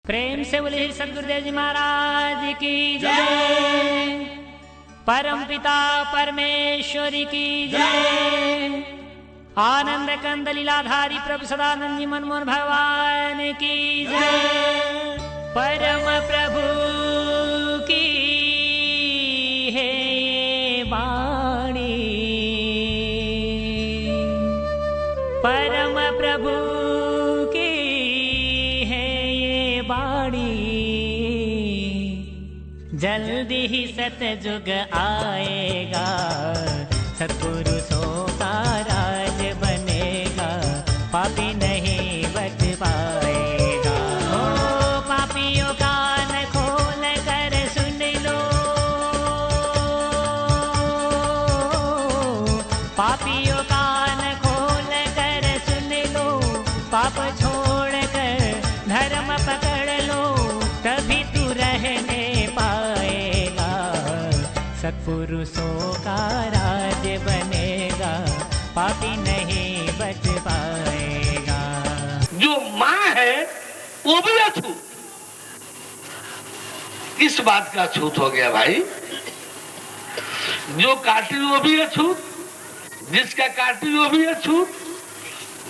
प्रेम से बोले सदगुरुदेव जी महाराज की जय। परम पिता परमेश्वरी की जय। आनंद कंद लीलाधारी प्रभु सदानंद जी मनमोहन भगवान की जय। परम प्रभु की है ये वाणी, परम प्रभु की है ये वाणी। जल्दी ही सतयुग आएगा, सत्पुरुषों का राज बनेगा, पापी नहीं बच पाएगा। ओ पापियों कान खोल कर सुन लो, पापियों कान खोल कर सुन लो, पाप छोड़ कर धर्म पकड़ लो, तभी तू रहने पाएगा, सत्पुरुषों का राज बनेगा, पापी नहीं बच पाएगा। जो माँ है वो भी अछूत, इस बात का अछूत हो गया भाई। जो काटी वो भी अछूत, जिसका काटी वो भी अछूत,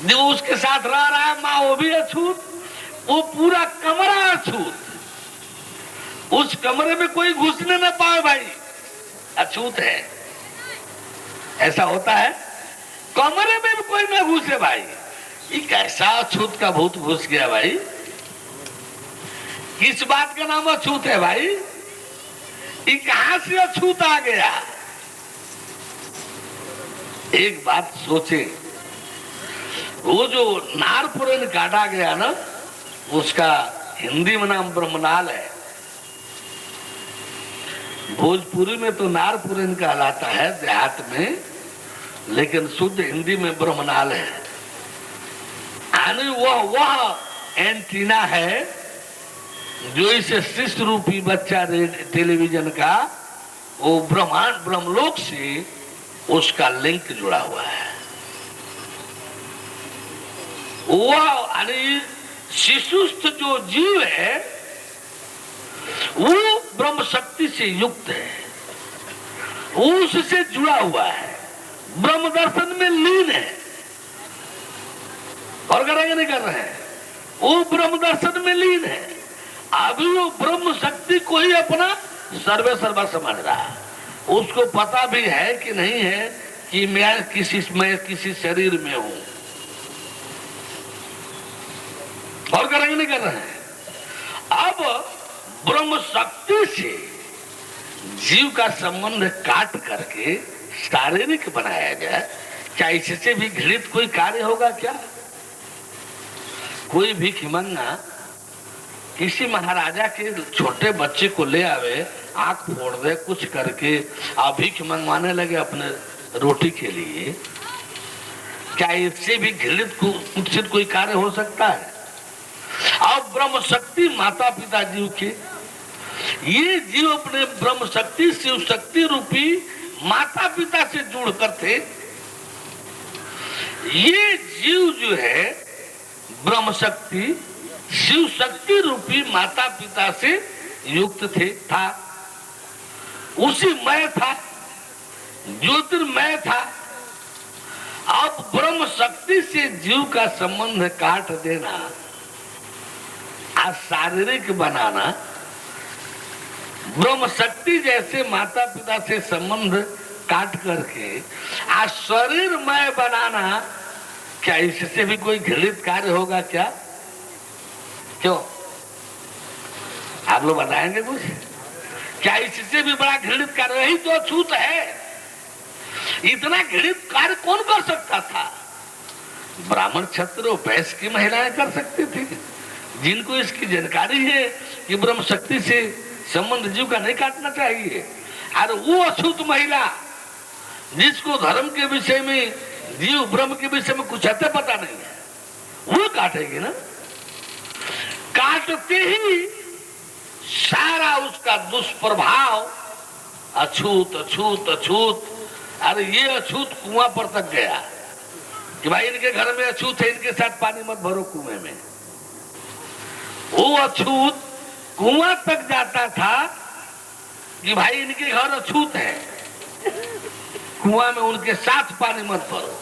जो उसके साथ रह रहा है माँ वो भी अछूत, वो पूरा कमरा अछूत। उस कमरे में कोई घुसने न पाए भाई, अछूत है। ऐसा होता है, कमरे में भी कोई न घुसे भाई। ये कैसा अछूत का भूत घुस गया भाई। किस बात का नाम अछूत है भाई? ये कहां से अछूत आ गया? एक बात सोचे, वो जो नारपुरन काटा गया ना, उसका हिंदी में नाम ब्रह्मनाल है। भोजपुरी में तो नारपुरन कहलाता है देहात में, लेकिन शुद्ध हिंदी में ब्रह्मनाल है। यानी वह एंटीना है जो इस शिष्य रूपी बच्चा टेलीविजन का वो ब्रह्मांड ब्रह्मलोक से उसका लिंक जुड़ा हुआ है। वह यानी शिशुस्थ जो जीव है वो ब्रह्म शक्ति से युक्त है, वो उससे जुड़ा हुआ है, ब्रह्म दर्शन में लीन है। और करेंगे नहीं कर रहे हैं, वो ब्रह्म दर्शन में लीन है। अभी वो ब्रह्म शक्ति को ही अपना सर्वे सर्वा समझ रहा है। उसको पता भी है कि नहीं है कि मैं किसी शरीर में हूं। और करेंगे नहीं कर रहे हैं। अब ब्रह्म शक्ति से जीव का संबंध काट करके शारीरिक बनाया जाए, क्या इससे भी घृणित कोई कार्य होगा क्या? कोई भिखमंगा किसी महाराजा के छोटे बच्चे को ले आवे, आंख फोड़ दे, कुछ करके और भीख मंगवाने लगे अपने रोटी के लिए, क्या इससे भी घृणित कुत्सित कोई कार्य हो सकता है? अब ब्रह्म शक्ति माता पिता जीव के, ये जीव अपने ब्रह्म शक्ति शिव शक्ति रूपी माता पिता से जुड़ कर थे। ये जीव जो है ब्रह्म शक्ति शिव शक्ति रूपी माता पिता से युक्त था। उसी मय था, ज्योतिर्मय था। अब ब्रह्म शक्ति से जीव का संबंध काट देना, आज शारीरिक बनाना, ब्रह्म शक्ति जैसे माता पिता से संबंध काट करके आज शरीरमय बनाना, क्या इससे भी कोई घृणित कार्य होगा क्या? क्यों? आप लोग बताएंगे कुछ? क्या इससे भी बड़ा घृणित कार्य? यही तो अछूत है। इतना घृणित कार्य कौन कर सकता था? ब्राह्मण क्षत्रिय और वैश्य की महिलाएं कर सकती थी, जिनको इसकी जानकारी है कि ब्रह्म शक्ति से संबंध जीव का नहीं काटना चाहिए। और वो अछूत महिला जिसको धर्म के विषय में, जीव ब्रह्म के विषय में कुछ अते पता नहीं है, वो काटेगी ना। काटते ही सारा उसका दुष्प्रभाव अछूत अछूत अछूत। अरे ये अछूत कुआं पर तक गया कि भाई इनके घर में अछूत है, इनके साथ पानी मत भरो कुएं में। वो अछूत कुआं तक जाता था कि भाई इनके घर अछूत है, कुआं में उनके साथ पानी मत भरो।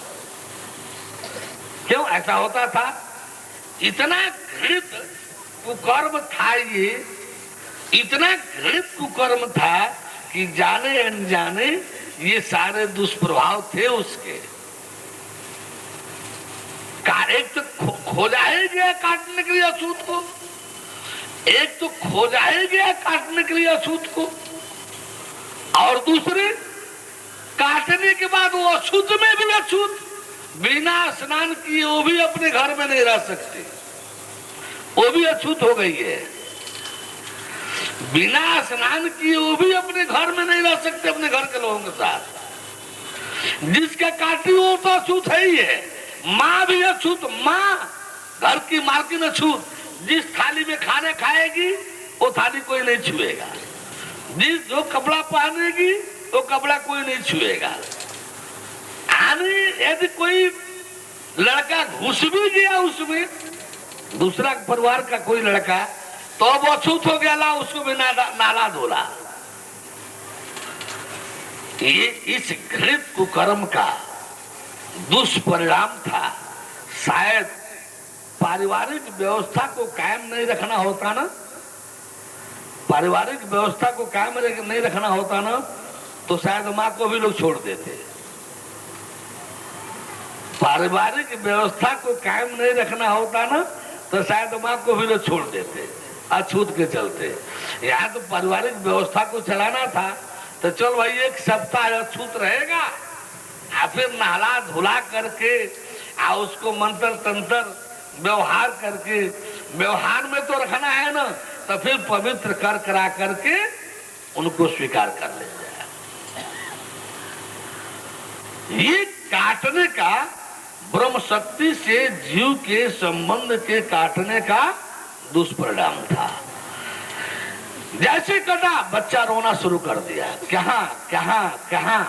क्यों ऐसा होता था? इतना घृणित कुकर्म था ये, इतना घृणित कुकर्म था कि जाने अनजाने ये सारे दुष्प्रभाव थे उसके। एक तो खोजा ही गया काटने के लिए अछूत को, एक तो खोजा ही गया काटने के लिए अछूत को, और दूसरे काटने के बाद वो अछूत में भी अछूत, बिना स्नान किए वो भी अपने घर में नहीं रह सकते, वो भी अछूत हो गई है। बिना स्नान किए वो भी अपने घर में नहीं रह सकते, अपने घर के लोगों के साथ। जिसका काटी वो तो अछूत है ही है। माँ भी अछूत, माँ घर की मालकिन अछूत, जिस थाली में खाने खाएगी वो थाली कोई नहीं छुएगा, जिस जो कपड़ा पहनेगी वो कपड़ा कोई नहीं छुएगा। यदि कोई लड़का घुस भी गया उसमें, दूसरा परिवार का कोई लड़का, तो अब अछूत हो गया, ला उसको भी नाला धोला। ये इस घृणित कुकर्म का दुष्परिणाम था। शायद पारिवारिक व्यवस्था को कायम नहीं रखना होता ना, पारिवारिक व्यवस्था को कायम नहीं रखना होता ना, तो शायद माँ को भी लोग छोड़ देते। पारिवारिक व्यवस्था को कायम नहीं रखना होता ना, तो शायद माँ को भी लोग छोड़ देते अछूत के चलते। यहाँ तो पारिवारिक व्यवस्था को चलाना था, तो चल भाई एक सप्ताह अछूत रहेगा, फिर नहला धुला करके उसको मंत्र तंत्र व्यवहार करके, व्यवहार में तो रखना है ना, तो फिर पवित्र कर करा करके उनको स्वीकार कर ले जाए। ये काटने का ब्रह्म शक्ति से जीव के संबंध के काटने का दुष्परिणाम था। जैसे कटा बच्चा रोना शुरू कर दिया, कहां कहां कहां।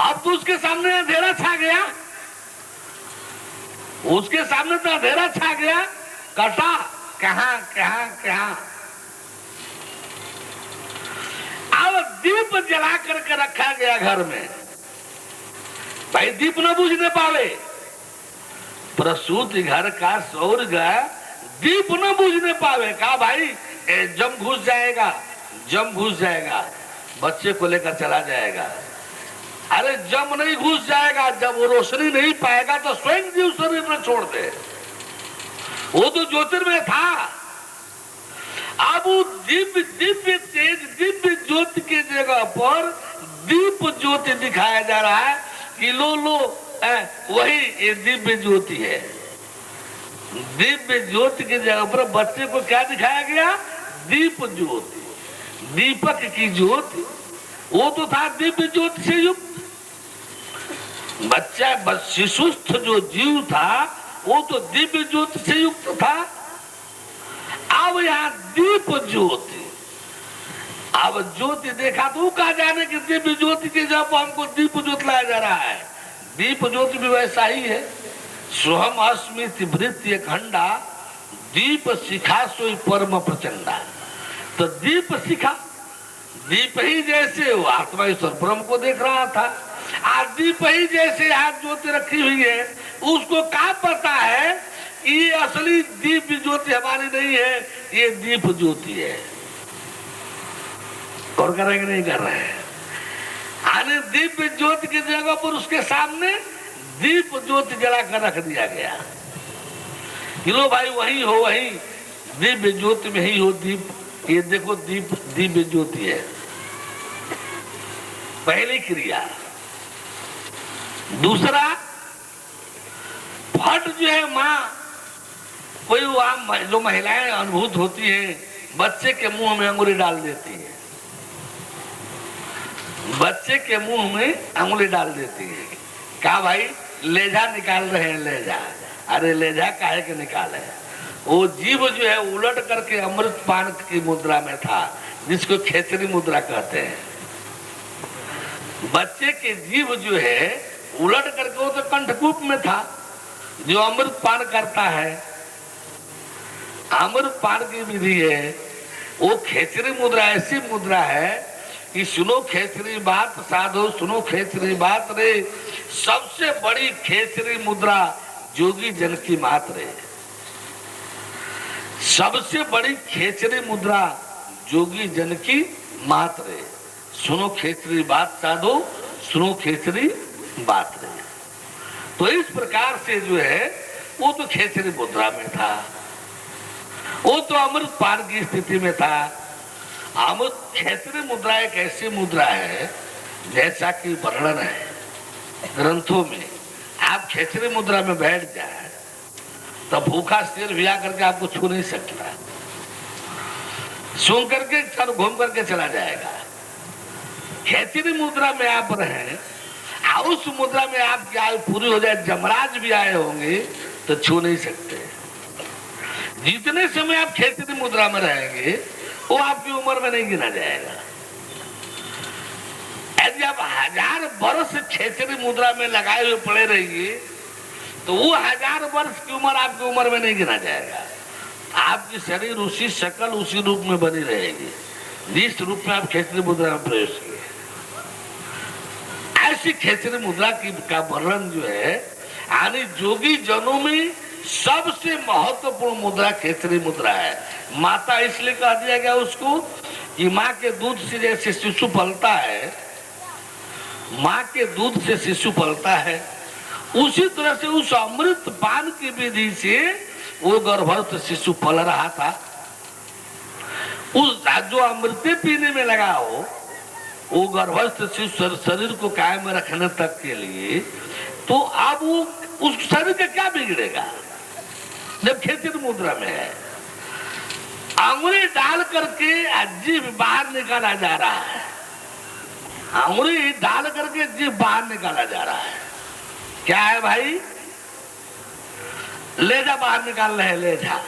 अब तो उसके सामने अंधेरा छा गया, उसके सामने तो अंधेरा छा गया, कटा कहां कहां कहां। अब दीप जला करके रखा गया घर में, भाई दीप न बुझने पावे। प्रसूति घर का सौर गया, दीप न बुझने पावे। कहा भाई जम घुस जाएगा, जम घुस जाएगा, बच्चे को लेकर चला जाएगा। अरे जम नहीं घुस जाएगा, जब वो रोशनी नहीं पाएगा तो स्वयं जीव शरीर में छोड़ दे। वो तो ज्योतिर्मय था। अब वो दिव्य दिव्य तेज दिव्य ज्योति के जगह पर दीप ज्योति दिखाया जा रहा है कि लो लो वही ये दिव्य ज्योति है। दिव्य ज्योति की जगह पर बच्चे को क्या दिखाया गया? दीप ज्योति, दीपक की ज्योति। वो तो था दिव्य ज्योति से युक्त। बच्चा शिशुस्थ जो जीव था वो तो दिव्य ज्योति से युक्त था। अब यहाँ दीप ज्योति, अब ज्योति देखा तो कहा जाने की दिव्य ज्योति के जब हमको दीप ज्योति लाया जा रहा है। दीप ज्योति भी वैसा ही है। सोहम अस्मित भृत्य खंडा दीप शिखा सोई परम प्रचंडा। तो दीप शिखा, दीप ही जैसे वो आत्मा ईश्वर ब्रह्म को देख रहा था, आज दीप ही जैसे हाथ ज्योति रखी हुई है, उसको क्या पता है ये असली दीप ज्योति हमारी नहीं है, ये दीप ज्योति है। और करेंगे नहीं कर रहे हैं। आने दीप ज्योति की जगह पर उसके सामने दीप ज्योति जलाकर रख दिया गया कि लो भाई वही हो, वही दिव्य ज्योति में ही हो दीप। ये देखो दीप दिव्य ज्योति है। पहली क्रिया। दूसरा, फट जो है माँ, कोई जो महिलाएं अनुभूत होती हैं, बच्चे के मुंह में अंगुली डाल देती है, बच्चे के मुंह में अंगुली डाल देती है। कहा भाई लेजा निकाल रहे हैं, लेजा। अरे लेजा काहे के निकाले? वो जीव जो है उलट करके अमृत पान की मुद्रा में था, जिसको खेचरी मुद्रा कहते हैं। बच्चे के जीव जो है उलट करके, वो तो कंठकूप में था जो अमृत पान करता है, आम्रपान की विधि है। वो खेचरी मुद्रा ऐसी मुद्रा है कि सुनो खेचरी बात साधो, सुनो खेचरी बात रे, सबसे बड़ी खेचरी मुद्रा जोगी जन की मात रे। सबसे बड़ी खेचरी मुद्रा जोगी जन की मात रे। सुनो खेचरी बात साधो, सुनो खेचरी बात रे। तो इस प्रकार से जो है वो तो खेचरी मुद्रा में था, वो तो अमृत पान की स्थिति में था। अमृत खेचरी मुद्रा एक ऐसी मुद्रा है जैसा कि वर्णन है ग्रंथों में। आप खेचरी मुद्रा में बैठ जाए तो भूखा शेर भी आकर के आपको छू नहीं सकता, सूंघ करके सर घूम करके चला जाएगा। खेचरी मुद्रा में आप रहे, उस मुद्रा में आपकी आयु पूरी हो जाए, जमराज भी आए होंगे तो छू नहीं सकते। जितने समय आप खेचरी मुद्रा में रहेंगे वो आपकी उम्र में नहीं गिना जाएगा। यदि आप 1000 वर्ष खेचरी मुद्रा में लगाए हुए पड़े रहिए तो वो 1000 वर्ष की उम्र आपकी उम्र में नहीं गिना जाएगा। आपकी शरीर उसी शक्ल उसी रूप में बनी रहेगी जिस रूप में आप खेचरी मुद्रा में प्रवेश किए। ऐसी खेचरी मुद्रा की का वर्णन जो है, यानी जोगी जनों में सबसे महत्वपूर्ण मुद्रा खेचरी मुद्रा है। माता इसलिए कह दिया गया उसको कि माँ के दूध से जैसे शिशु पलता है, माँ के दूध से शिशु पलता है, उसी तरह से उस अमृत पान की विधि से वो गर्भस्थ शिशु पल रहा था। उस जो अमृत पीने में लगा हो वो गर्भस्थ शिशु शरीर को कायम रखने तक के लिए, तो अब वो उस शरीर का क्या बिगड़ेगा जब खेचरी मुद्रा में है। अंगुली डाल करके जीभ बाहर निकाला जा रहा है, अंगुली डाल करके जीभ बाहर निकाला जा रहा है। क्या है भाई? ले जा बाहर निकाल रहे, ले जा।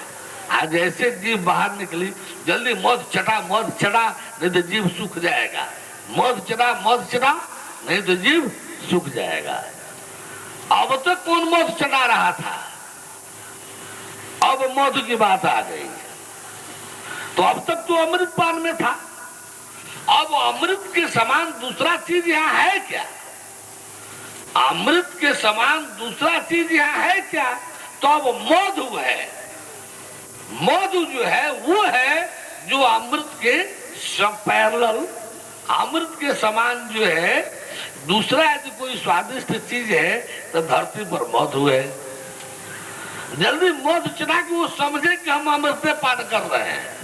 आज जैसे जीभ बाहर निकली, जल्दी मौत चटा नहीं तो जीभ सूख जाएगा। मौत चटा नहीं तो जीभ सूख जाएगा। अब तक कौन मौत चटा रहा था, अब मौत की बात आ गई। तो अब तक तो अमृत पान में था, अब अमृत के समान दूसरा चीज यहाँ है क्या? अमृत के समान दूसरा चीज यहाँ है क्या? तो अब मधु है। मधु जो है वो है जो अमृत के पैरेलल, अमृत के समान जो है दूसरा यदि कोई स्वादिष्ट चीज है तो धरती पर मधु है। जल्दी मधु चढ़ा के वो समझे कि हम अमृत पे पान कर रहे हैं।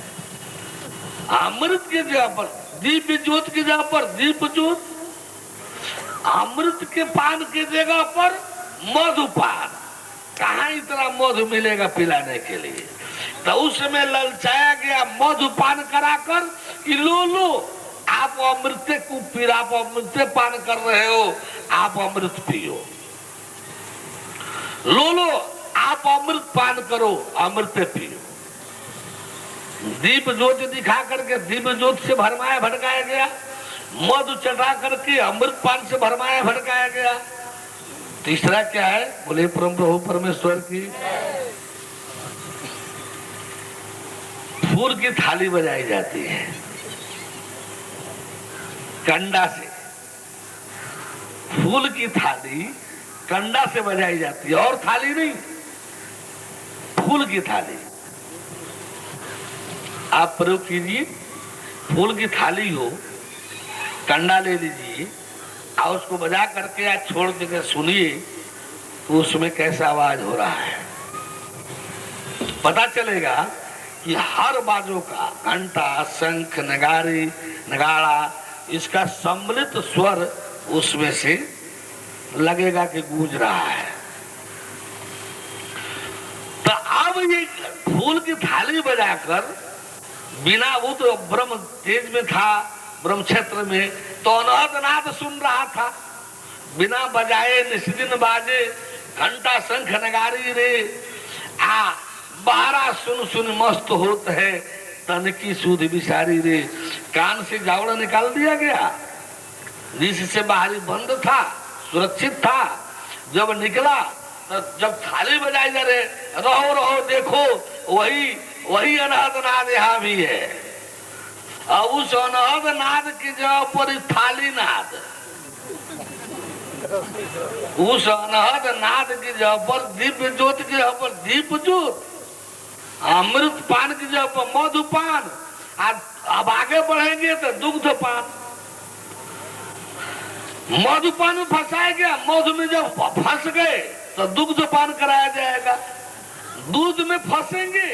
अमृत की जगह पर दीप ज्योत की जगह पर दीप ज्योत, अमृत के पान की जगह पर मधुपान। कहाँ इतना मधु मिलेगा पिलाने के लिए? तो उस समय ललचाया गया मधुपान कराकर कि लो आप अमृत को पी, आप अमृत पान कर रहे हो, आप अमृत पियो। लो आप अमृत पान करो, अमृत पियो। दीप ज्योत दिखा करके दीप ज्योत से भरमाया भटकाया गया, मधु चटा करके अमृत पान से भरमाया भटकाया गया। तीसरा क्या है? बोले परम प्रभु परमेश्वर की। फूल की थाली बजाई जाती है कंडा से, फूल की थाली कंडा से बजाई जाती है, और थाली नहीं, फूल की थाली। आप प्रयोग कीजिए, फूल की थाली हो, कंडा ले लीजिए और उसको बजा करके या छोड़ के सुनिए तो उसमें कैसा आवाज हो रहा है। पता चलेगा कि हर बाजों का घंटा, शंख, नगारी, नगाड़ा, इसका सम्मिलित स्वर उसमें से लगेगा कि गूंज रहा है। तो अब ये फूल की थाली बजाकर बिना, वो तो ब्रह्म तेज में था, ब्रह्म क्षेत्र में, तो अनहद नाद सुन रहा था, बिना बजाए निस्दिन बाजे घंटा शंख नगारी रे, बारा सुन सुन मस्त होत है तन की सूद बिसारी रे। कान से जावड़ा निकाल दिया गया, जिससे बाहरी बंद था, सुरक्षित था। जब निकला तो जब थाली बजाई जा रहे, रहो रहो देखो, वही वही अनहद नाद यहाँ भी है। और उस अनहद नाद की जगह पर थाली नाद, उस अनहद नाद की जगह पर दिव्य ज्योत की जगह पर दीप ज्योत, अमृत पान की जगह पर मधुपान। अब आगे बढ़ेंगे तो दुग्ध पान। मधुपान में फंसाया गया, मधु में जब फंस गए तो दुग्ध पान कराया जाएगा। दूध में फंसेंगे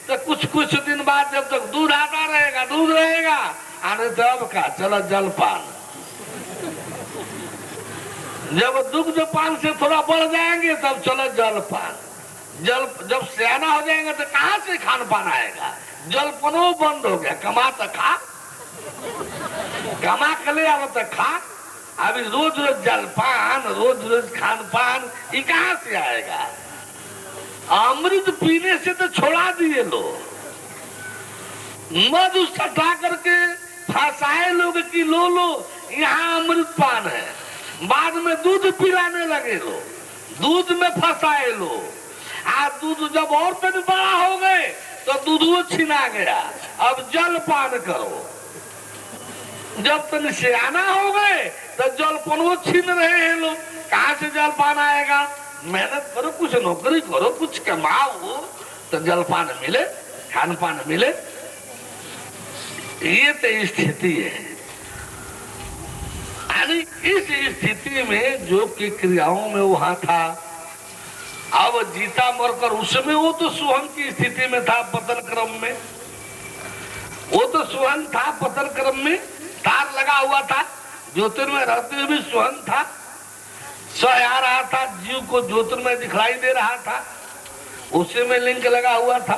तो कुछ कुछ दिन बाद जब तक दूध आता रहेगा, दूध रहेगा, आने तब का चलो जलपान। जब दुग्ध पान से थोड़ा बढ़ जाएंगे तब चलो जलपान। जब सियाना हो जाएंगे तो कहां से खान पान आएगा? जलपनो बंद हो गया। कमा तो खा, कमा के ले आओ तो खा। अभी रोज रोज जलपान, रोज रोज खान पान, ये कहां से आएगा? अमृत पीने से तो छोड़ा दिए लोग, मधु सटा करके फंसाए लोग की लो लो यहाँ अमृत पान है। बाद में दूध पिलाने लगे लोग, दूध में फंसाए लोग। आज दूध जब और तक बड़ा हो गए तो दूध वो छिना गया, अब जल पान करो। जब तक सियाना हो गए तो जलपान वो छीन रहे हैं लोग। कहां से जलपान आएगा? मेहनत करो, कुछ नौकरी करो, कुछ कमाओ तो जलपान मिले, खान पान मिले। ये तो स्थिति है। यानी इस स्थिति में जो की क्रियाओं में वहां था, अब जीता मरकर उसमें वो तो सुहन की स्थिति में था, पतन क्रम में वो तो सुहन था। पतन क्रम में तार लगा हुआ था, ज्योतिर्मय रहते हुए भी सुहन था। सह आ रहा था, जीव को ज्योतिर्मय दिखलाई दे रहा था, उसी में लिंक लगा हुआ था।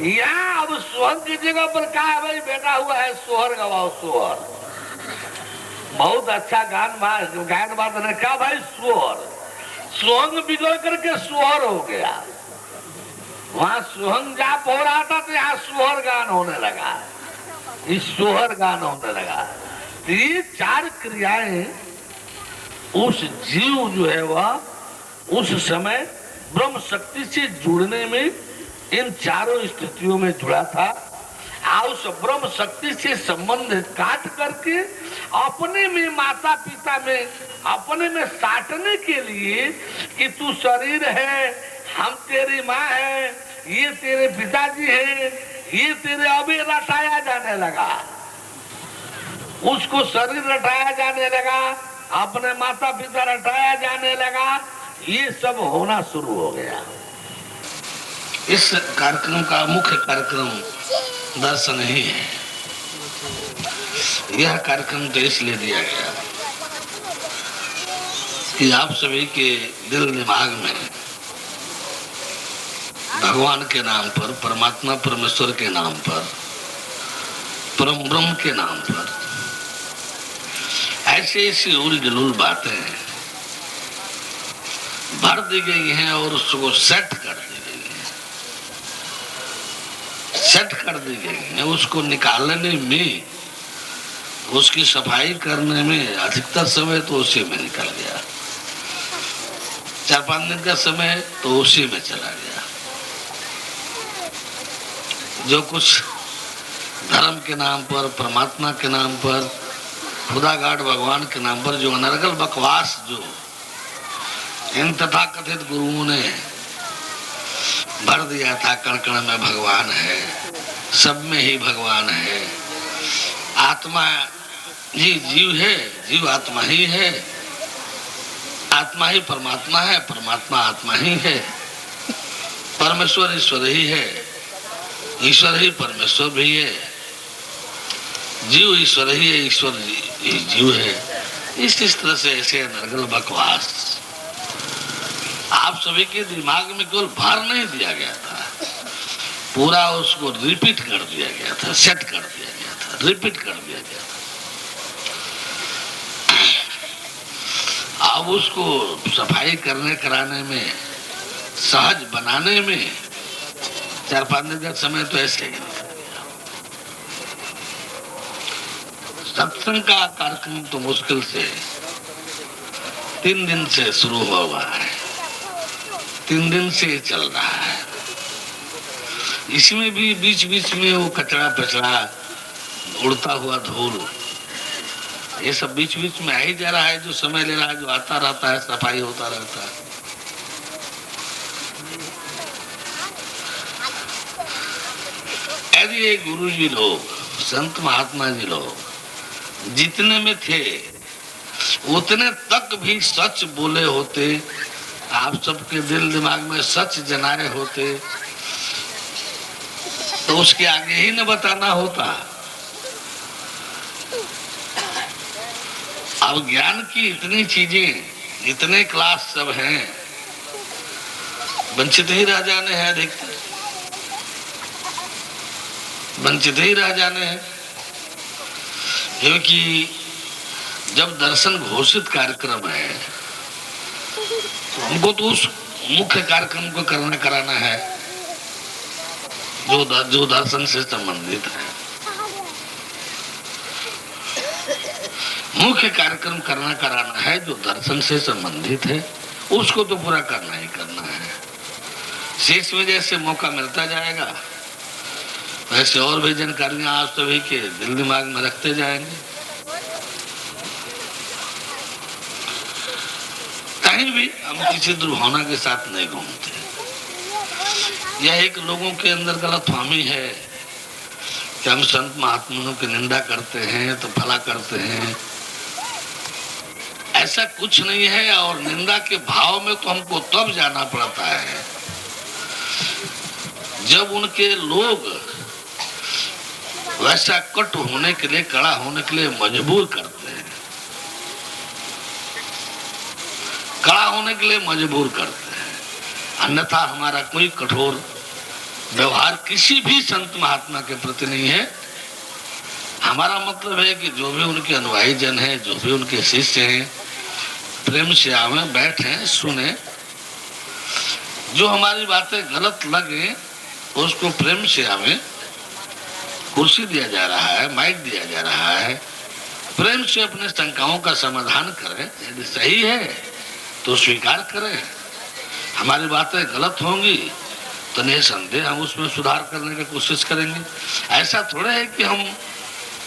यहाँ अब सुहन की जगह पर क्या है भाई? बैठा हुआ है सोहर गवाओ, सोहर। बहुत अच्छा गायन बात ने कहा भाई सोहर। सोहंग बिगड़ करके सोहर हो गया। वहां सोहंग जाप हो रहा था तो यहाँ सोहर गान होने लगा, इस सोहर गान होने लगा। तो ये चार क्रियाएं उस जीव जो है वह उस समय ब्रह्म शक्ति से जुड़ने में इन चारों स्थितियों में जुड़ा था। उस ब्रह्म शक्ति से संबंध काट करके अपने में, माता पिता में, अपने में साटने के लिए कि तू शरीर है, हम तेरी माँ है, ये तेरे पिताजी है, ये तेरे अभी रटाया जाने लगा। उसको शरीर रटाया जाने लगा, अपने माता पिता रटाया जाने लगा, ये सब होना शुरू हो गया। इस कार्यक्रम का मुख्य कार्यक्रम दर्शन ही है। यह कार्यक्रम तो इसलिए दिया गया कि आप सभी के दिल दिमाग में भगवान के नाम पर, परमात्मा परमेश्वर के नाम पर, परम ब्रह्म के नाम पर ऐसी ऐसी उल जलूल बातें भर दी गई हैं और उसको सेट कर दी गई है, सेट कर दी गई है। उसको निकालने में, उसकी सफाई करने में अधिकतर समय तो उसी में निकल गया। 4-5 दिन का समय तो उसी में चला गया। जो कुछ धर्म के नाम पर, परमात्मा के नाम पर, खुदागाड भगवान के नाम पर जो अनर्गल बकवास जो इन तथाकथित गुरुओं ने भर दिया था, कण कण में भगवान है, सब में ही भगवान है, आत्मा ही जीव है, जीव आत्मा ही है, आत्मा ही परमात्मा है, परमात्मा आत्मा ही है, परमेश्वर ईश्वर ही है, ईश्वर ही परमेश्वर भी है, जीव ईश्वर ही है, ईश्वर जीव है। इस तरह से ऐसे नरगल बकवास आप सभी के दिमाग में केवल भर नहीं दिया गया था, पूरा उसको रिपीट कर दिया गया था, सेट कर दिया गया था, रिपीट कर दिया गया था। अब उसको सफाई करने कराने में, सहज बनाने में 4-5 दिन का समय तो ऐसे ही निकल गया। सत्संग का कार्यक्रम तो मुश्किल से 3 दिन से शुरू हुआ है, 3 दिन से चल रहा है। इसमें भी बीच बीच में वो कचरा पचड़ा, उड़ता हुआ धूल, ये सब बीच बीच में आ ही जा रहा है, जो समय ले रहा है, जो आता रहता है, सफाई होता रहता है। यदि ये गुरु जी लोग, संत महात्मा जी लोग जितने में थे उतने तक भी सच बोले होते, आप सबके दिल दिमाग में सच जनाए होते, तो उसके आगे ही न बताना होता। अब ज्ञान की इतनी चीजें, इतने क्लास सब हैं, वंचित ही रह जाने हैं, देखते वंचित ही रह जाने हैं। क्योंकि जब दर्शन घोषित कार्यक्रम है तो हमको तो उस मुख्य कार्यक्रम को कराना है जो दर्शन से संबंधित है। मुख्य कार्यक्रम कराना है जो दर्शन से संबंधित है, उसको तो पूरा करना ही करना है। शेष में जैसे मौका मिलता जाएगा वैसे और भी जानकारियां आप सभी के दिल दिमाग में रखते जाएंगे। कहीं भी हम किसी दुर्भावना के साथ नहीं घूमते। यह एक लोगों के अंदर गलतफहमी है कि हम संत महात्माओं की निंदा करते हैं तो भला करते हैं। ऐसा कुछ नहीं है, और निंदा के भाव में तो हमको तब जाना पड़ता है जब उनके लोग वैसा कट होने के लिए, कड़ा होने के लिए मजबूर करते हैं, कड़ा होने के लिए मजबूर करते हैं। अन्यथा हमारा कोई कठोर व्यवहार किसी भी संत महात्मा के प्रति नहीं है। हमारा मतलब है कि जो भी उनके अनुयायी जन हैं, जो भी उनके शिष्य हैं, प्रेम से आवे, बैठे, सुने, जो हमारी बातें गलत लगे उसको प्रेम से आवे। कुर्सी दिया जा रहा है, माइक दिया जा रहा है, प्रेम से अपने शंकाओं का समाधान करें। यदि सही है तो स्वीकार करें, हमारी बातें गलत होंगी तो निसंदेह हम उसमें सुधार करने की कोशिश करेंगे। ऐसा थोड़ा है कि हम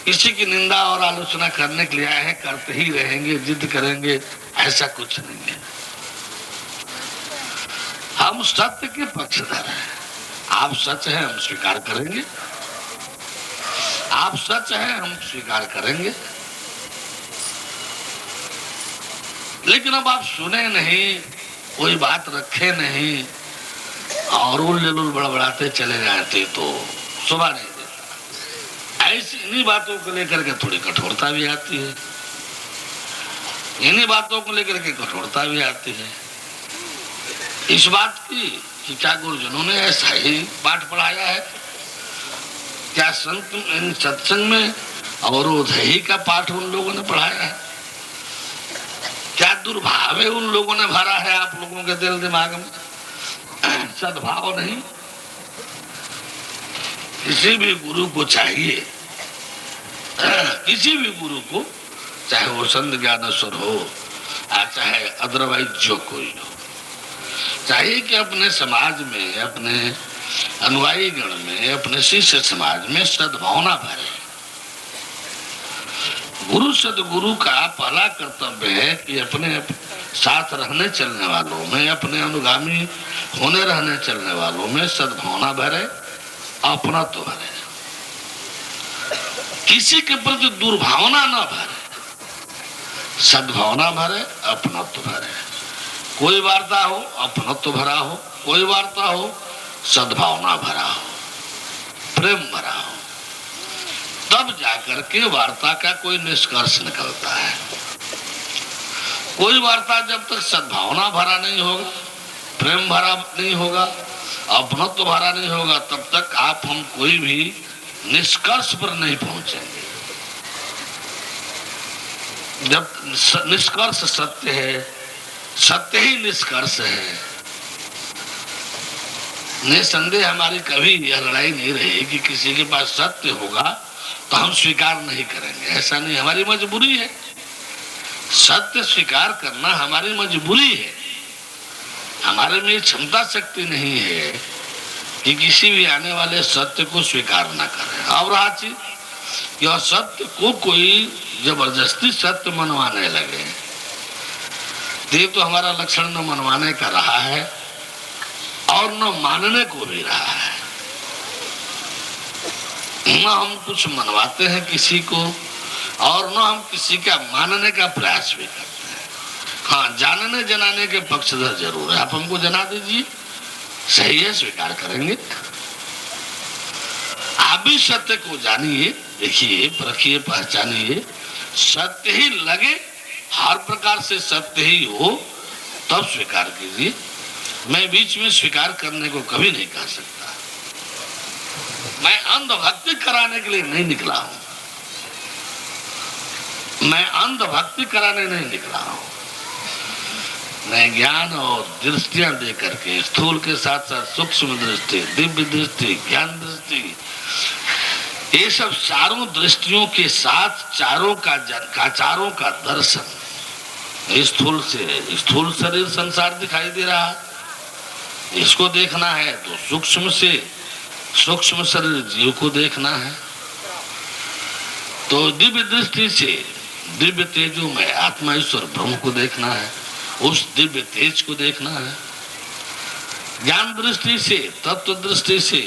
किसी की निंदा और आलोचना करने के लिए आए हैं, करते ही रहेंगे, जिद करेंगे, ऐसा कुछ नहीं है। हम सत्य के पक्षधर हैं। आप सच हैं, हम स्वीकार करेंगे। आप सच हैं, हम स्वीकार करेंगे। लेकिन अब आप सुने नहीं, कोई बात रखे नहीं और उल्लू बड़बड़ाते चले जाते तो शोभा नहीं देता। ऐसी इन्हीं बातों को लेकर के थोड़ी कठोरता भी आती है, इन्हीं बातों को लेकर के कठोरता भी आती है। इस बात की कि क्या गुरुजनों ने ऐसा ही पाठ पढ़ाया है, क्या संत सत्संग में अवरोधही का पाठ उन लोगों ने पढ़ाया है, क्या दुर्भाव उन लोगों ने भरा है आप लोगों के दिल दिमाग में, सद्भाव नहीं। किसी भी गुरु को चाहिए, किसी भी गुरु को, चाहे वो संत ज्ञानेश्वर हो चाहे अदरवाइज जो कोई हो, चाहिए कि अपने समाज में, अपने अनुयायी गण में, अपने शिष्य समाज में सद्भावना भरे। गुरु सदगुरु का पहला कर्तव्य है कि अपने साथ रहने चलने वालों में, अपने अनुगामी होने रहने चलने वालों में सद्भावना भरे, अपनत्व भरे, किसी के प्रति दुर्भावना न भरे, सद्भावना भरे, अपनत्व भरे। कोई वार्ता हो अपनत्व भरा हो, कोई वार्ता हो सद्भावना भरा हो, प्रेम भरा हो, तब जाकर के वार्ता का कोई निष्कर्ष निकलता है। कोई वार्ता जब तक सद्भावना भरा नहीं होगा, प्रेम भरा नहीं होगा, अपनत्व भरा नहीं होगा, तब तक आप हम कोई भी निष्कर्ष पर नहीं पहुंचेंगे। जब निष्कर्ष सत्य है, सत्य ही निष्कर्ष है, निसंदेह हमारी कभी यह लड़ाई नहीं रही कि किसी के पास सत्य होगा तो हम स्वीकार नहीं करेंगे। ऐसा नहीं, हमारी मजबूरी है, सत्य स्वीकार करना हमारी मजबूरी है। हमारे में क्षमता शक्ति नहीं है कि किसी भी आने वाले सत्य को स्वीकार ना करें। और रहा चीज, यह सत्य को कोई जबरदस्ती सत्य मनवाने लगे, ये तो हमारा लक्षण न मनवाने का रहा है और न मानने को भी रहा है। न हम कुछ मनवाते हैं किसी को और न हम किसी का मानने का प्रयास भी करते हैं। हाँ, जानने जनाने के पक्षधर जरूर है। आप हमको जना दीजिए, सही है, स्वीकार करेंगे। आप भी सत्य को जानिए, देखिए, परखिए, पहचानिए। सत्य ही लगे, हर प्रकार से सत्य ही हो, तब स्वीकार कीजिए। मैं बीच में स्वीकार करने को कभी नहीं कह सकता। मैं अंधभक्ति कराने के लिए नहीं निकला हूं, मैं अंधभक्ति कराने नहीं निकला हूं। मैं ज्ञान और दृष्टियां दे करके, स्थूल के साथ साथ सूक्ष्म दृष्टि, दिव्य दृष्टि, ज्ञान दृष्टि, ये सब चारों दृष्टियों के साथ चारों का दर्शन। स्थूल से स्थूल शरीर संसार दिखाई दे रहा है, इसको देखना है तो सूक्ष्म से सूक्ष्म शरीर जीव को देखना है, तो दिव्य दृष्टि से दिव्य तेजों में आत्मा ईश्वर ब्रह्म को देखना है, उस दिव्य तेज को देखना है। ज्ञान दृष्टि से, तत्व दृष्टि से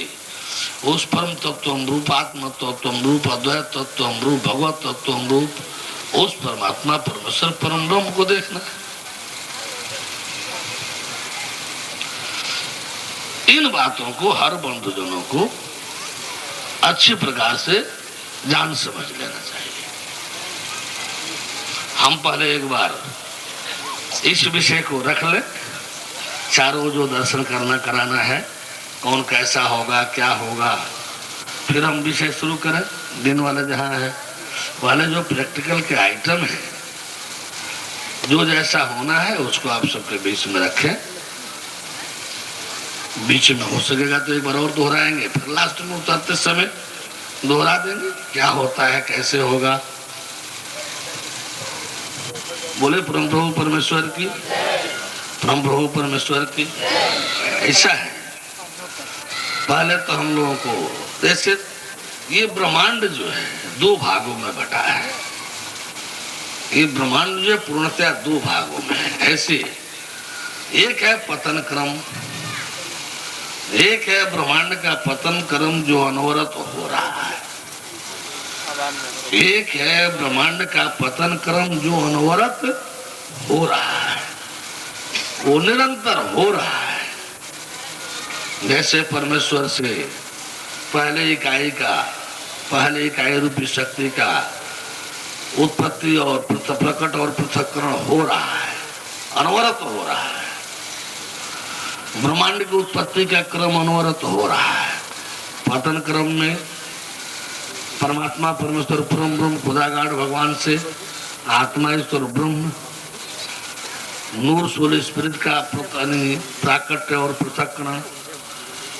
उस परम तत्व रूप, आत्म तत्व रूप, अद्वैत तत्व रूप, भगवत तत्व रूप, उस परमात्मा परमेश्वर परम ब्रह्म को देखना है। इन बातों को हर बंधुजनों को अच्छी प्रकार से जान समझ लेना चाहिए। हम पहले एक बार इस विषय को रख ले, चारों जो दर्शन करना कराना है, कौन कैसा होगा, क्या होगा, फिर हम विषय शुरू करें। दिन वाले जहां है, वाले जो प्रैक्टिकल के आइटम है, जो जैसा होना है उसको आप सबके बीच में रखें। बीच में हो सकेगा तो एक बार और दोहराएंगे, फिर लास्ट में उतरते समय दोहरा देंगे, क्या होता है, कैसे होगा। बोले परम प्रभु परमेश्वर की, परम प्रभु परमेश्वर की। ऐसा है, पहले तो हम लोगों को, जैसे ये ब्रह्मांड जो है दो भागों में बटा है, ये ब्रह्मांड जो है पूर्णतया दो भागों में है। ऐसे एक है पतन क्रम, एक है ब्रह्मांड का पतन क्रम जो अनवरत हो रहा है, एक है ब्रह्मांड का पतन क्रम जो अनवरत हो रहा है, वो निरंतर हो रहा है। जैसे परमेश्वर से पहले इकाई रूपी शक्ति का उत्पत्ति और प्रकट और पृथक्करण हो रहा है, अनवरत हो रहा है। ब्रह्मांड की उत्पत्ति का क्रम अनवरत हो रहा है। पतन क्रम में परमात्मा परमेश्वर परम ब्रह्म खुदागाड भगवान से आत्मा ईश्वर ब्रह्म नूर सोल स्पिरिट का प्राकट्य और पृथक्करण,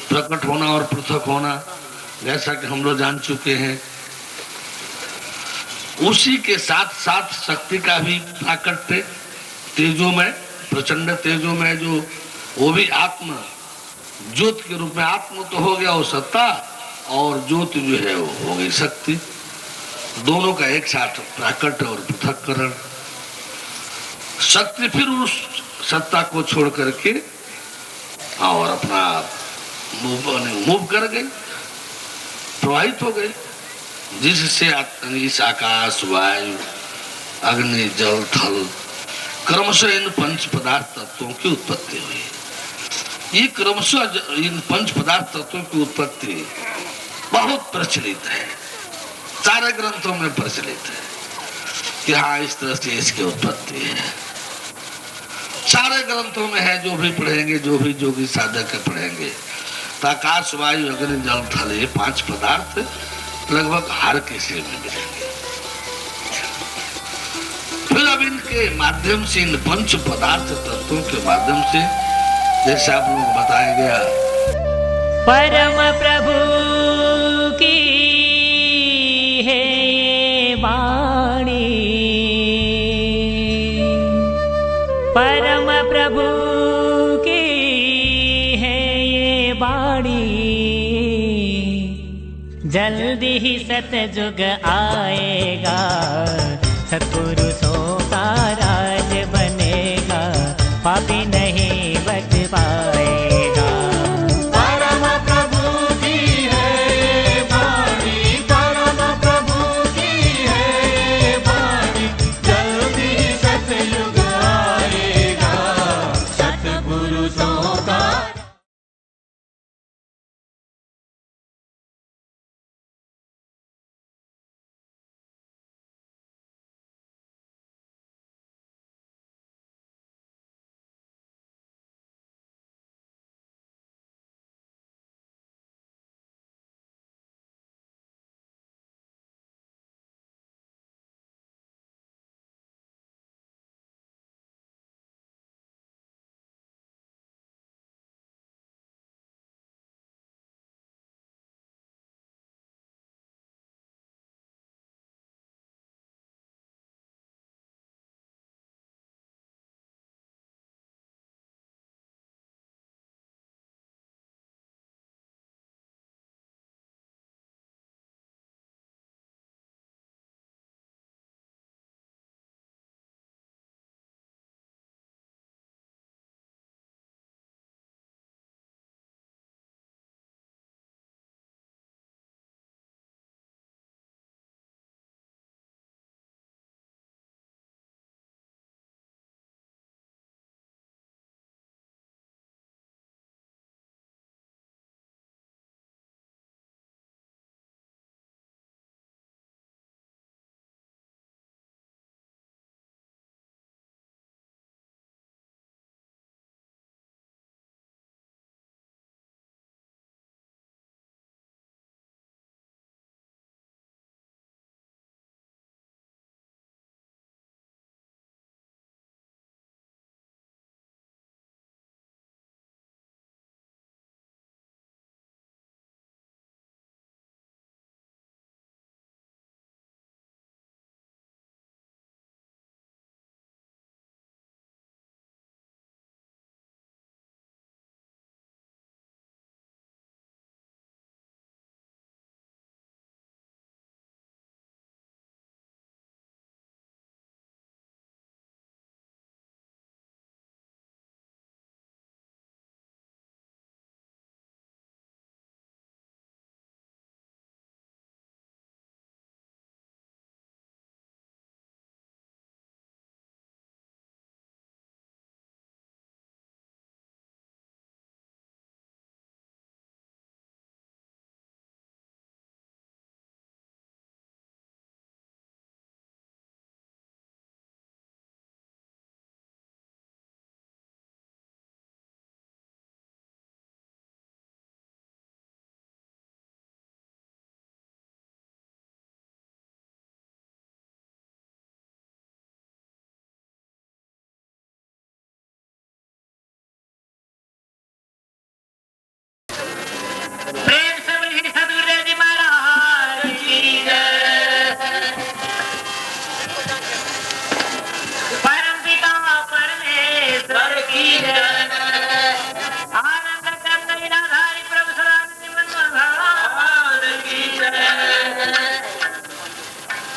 प्रकट होना और पृथक होना, जैसा कि हम लोग जान चुके हैं। उसी के साथ साथ शक्ति का भी प्राकट्य तेजों में, प्रचंड तेजों में, जो वो भी आत्म ज्योत के रूप में, आत्म तो हो गया वो सत्ता और ज्योति जो है वो हो गई शक्ति, दोनों का एक साथ प्राकट्य और पृथक्करण। शक्ति फिर उस सत्ता को छोड़ करके और अपना मूव कर गई, प्रवाहित हो गई, जिससे इस आकाश, वायु, अग्नि, जल, थल क्रमशः इन पंच पदार्थ तत्वों की उत्पत्ति हुई। ये क्रमशः इन पंच पदार्थ तत्वों की उत्पत्ति बहुत प्रचलित है, सारे ग्रंथों में प्रचलित है कि हाँ इस तरह से इसकी उत्पत्ति है। सारे ग्रंथों में है, जो भी पढ़ेंगे, जो भी जोगी साधक पढ़ेंगे, तो आकाश, वायु, अग्नि, जल, थल, ये पांच पदार्थ लगभग हर किसी में मिलेंगे। फिर अब इनके माध्यम से, इन पंच पदार्थ तत्वों के माध्यम से, जैसे आप लोगों को बताया गया, परम प्रभु की है ये वाणी, परम प्रभु की है ये वाणी, जल्दी ही सतयुग आएगा, सत्पुरुषों का राज बनेगा, पापी नहीं बच पाएगा। परम प्रभु की है वाणी, परम प्रभु की है वाणी, जल्दी सतयुग आएगा, सत्पुरुषों का। प्रेम से बोलिए सद्गुरुदेव जी महाराज की जय। परम पिता परमेश्वर की जय। आनंद कंद लीलाधारी प्रभु सदानंद भगवान की जय।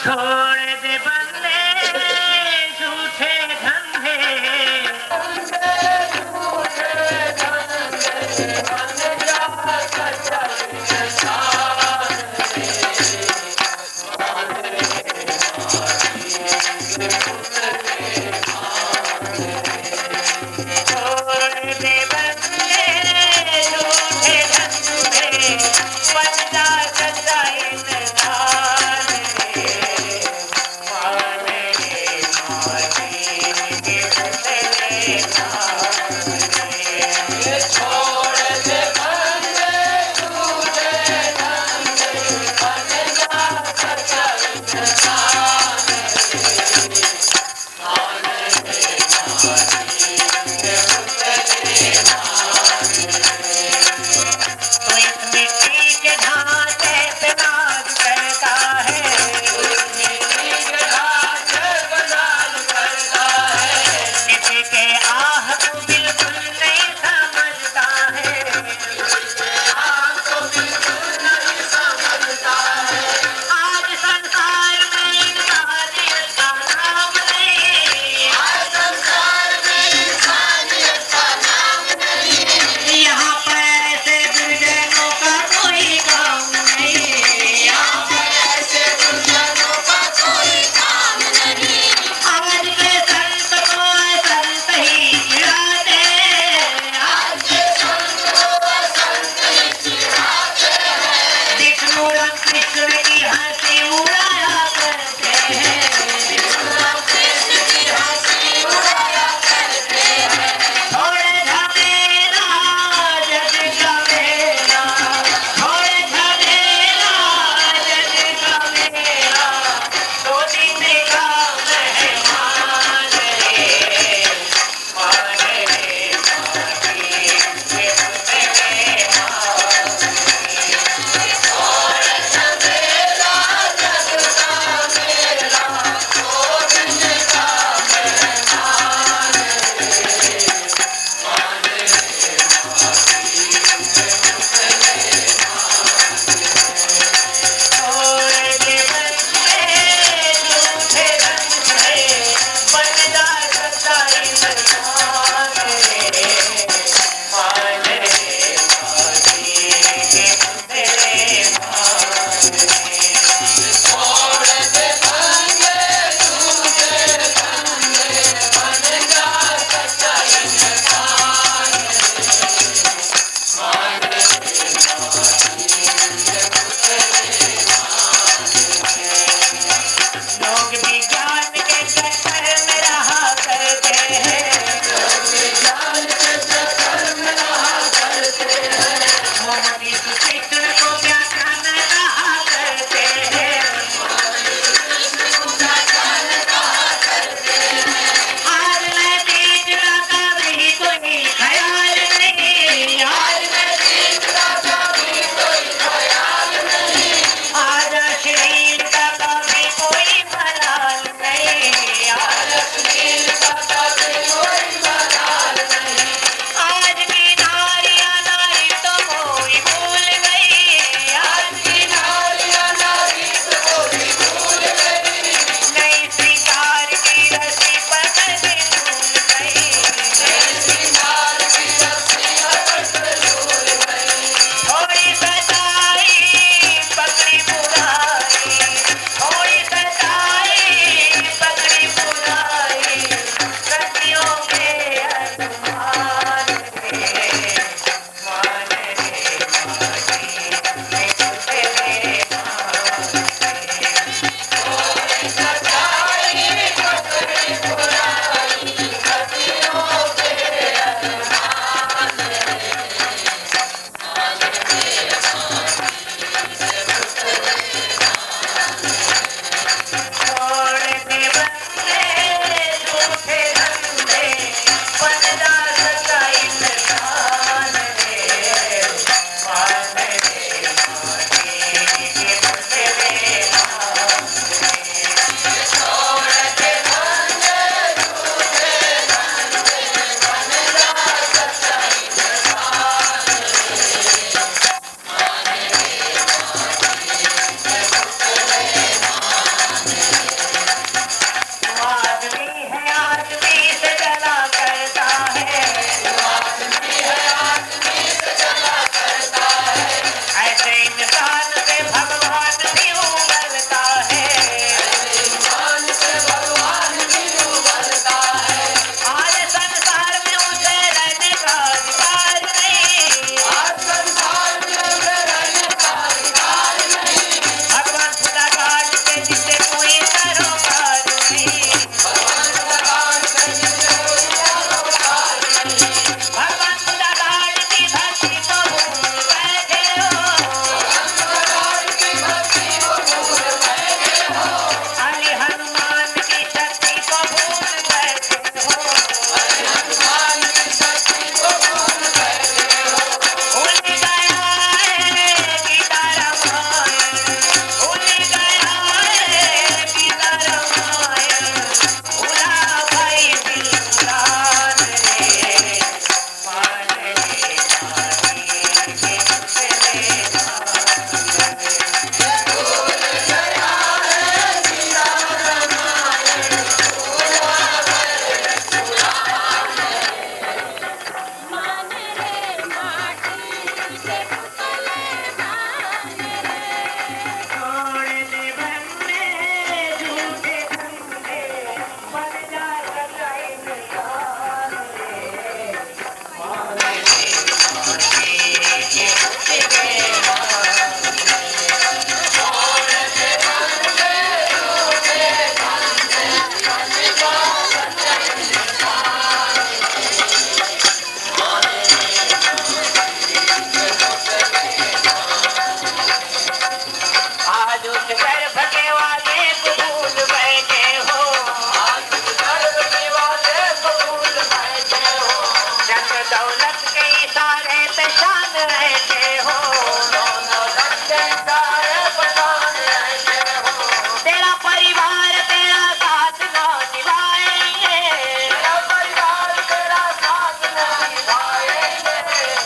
छोड़ दे बंदे झूठे धंधे, के आह को बिल्कुल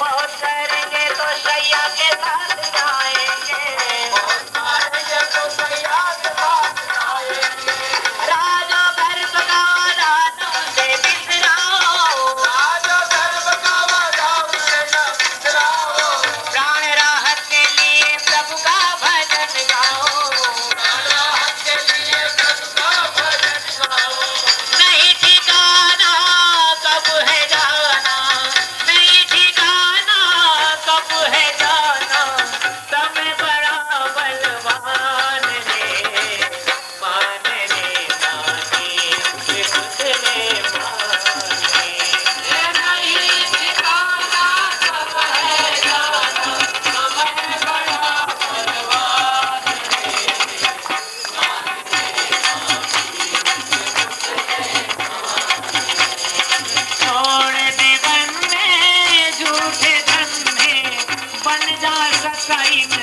बहुत करेंगे तो सैया के साथ जाएंगे। राजा गर्भ का दानों से बिसराओ, प्राण राहत के लिए प्रभु का भजन गाओ। नहीं ठिकाना कब है जाना, नहीं ठिकाना कब है जाना, समय बड़ा बलवान रे, मान रे मानी के पुतले माने। नहीं ठिकाना कब है जाना, समय बड़ा बलवान छोड़ दे बनने झूठे धंधे, बन जा सच्चाई में